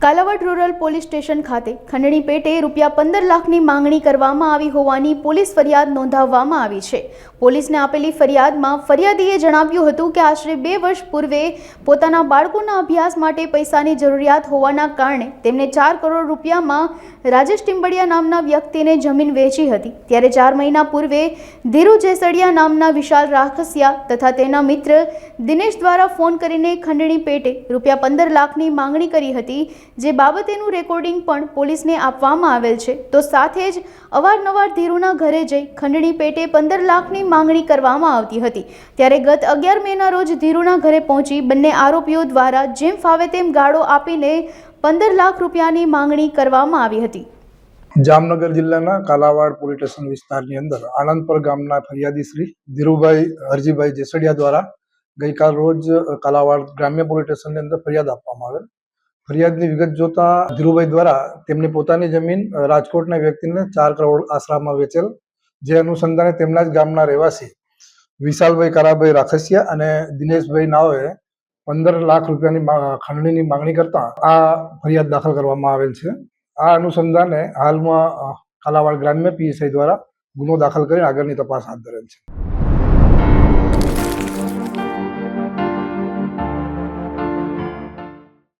Kalavad rural police station ખાતે ખંડણી પેટે ₹15 લાખની માંગણી કરવામાં આવી હોવાની પોલીસ ફરિયાદ નોંધાવવામાં આવી છે। પોલીસને આપેલી ફરિયાદમાં ફરિયાદીએ જણાવ્યું હતું કે આશરે 2 વર્ષ પૂર્વે પોતાના બાળકોના અભ્યાસ માટે પૈસાની જરૂરિયાત હોવાના કારણે તેમને ₹4 કરોડ રાજેશ ટીમ્બડિયા નામના વ્યક્તિને જમીન વેચી હતી। ત્યારે 4 મહિના પૂર્વે ધીરુ જેસડિયા નામના વિશાલ રાખસિયા તથા તેના મિત્ર દિનેશ દ્વારા ફોન કરીને ખંડણી પેટે ₹15 લાખની માંગણી કરી હતી, જે બાબતેનું રેકોર્ડિંગ પણ પોલીસને આપવામાં આવેલ છે। તો સાથે જ અવારનવાર ધીરુના ઘરે જઈ ખંડણી પેટે 15 લાખની માંગણી કરવામાં આવતી હતી। ત્યારે ગત 11 મેના રોજ ધીરુના ઘરે પહોંચી બંને આરોપીઓ દ્વારા જેમ ફાવે તેમ ગાળો આપીને ₹15 લાખની માંગણી કરવામાં આવી હતી। જામનગર જિલ્લાના કાલાવાડ પોલીસ સ્ટેશન વિસ્તારની અંદર આનંદપર ગામના ફરિયાદી શ્રી ધીરુભાઈ હરજીભાઈ જેસડિયા દ્વારા ગઈકાલ રોજ કાલાવાડ ગ્રામ્ય પોલીસ સ્ટેશનની અંદર ફરિયાદ આપવામાં આવેલ। ફરિયાદની વિગત જોતા ધીરુભાઈ દ્વારા તેમની પોતાની જમીન રાજકોટના વ્યક્તિને 4 કરોડ આશરામાં વેચેલ, જે અનુસંધાને તેમના જ ગામના રહેવાસી વિશાલભાઈ કારાભાઈ રાખસિયા અને દિનેશભાઈ નાઓએ ₹15 લાખની ખંડણીની માંગણી કરતા આ ફરિયાદ દાખલ કરવામાં આવેલ છે। આ અનુસંધાને હાલમાં કાલાવાડ ગ્રામ્ય પીએસઆઈ દ્વારા ગુનો દાખલ કરી આગળની તપાસ હાથ ધરેલ છે।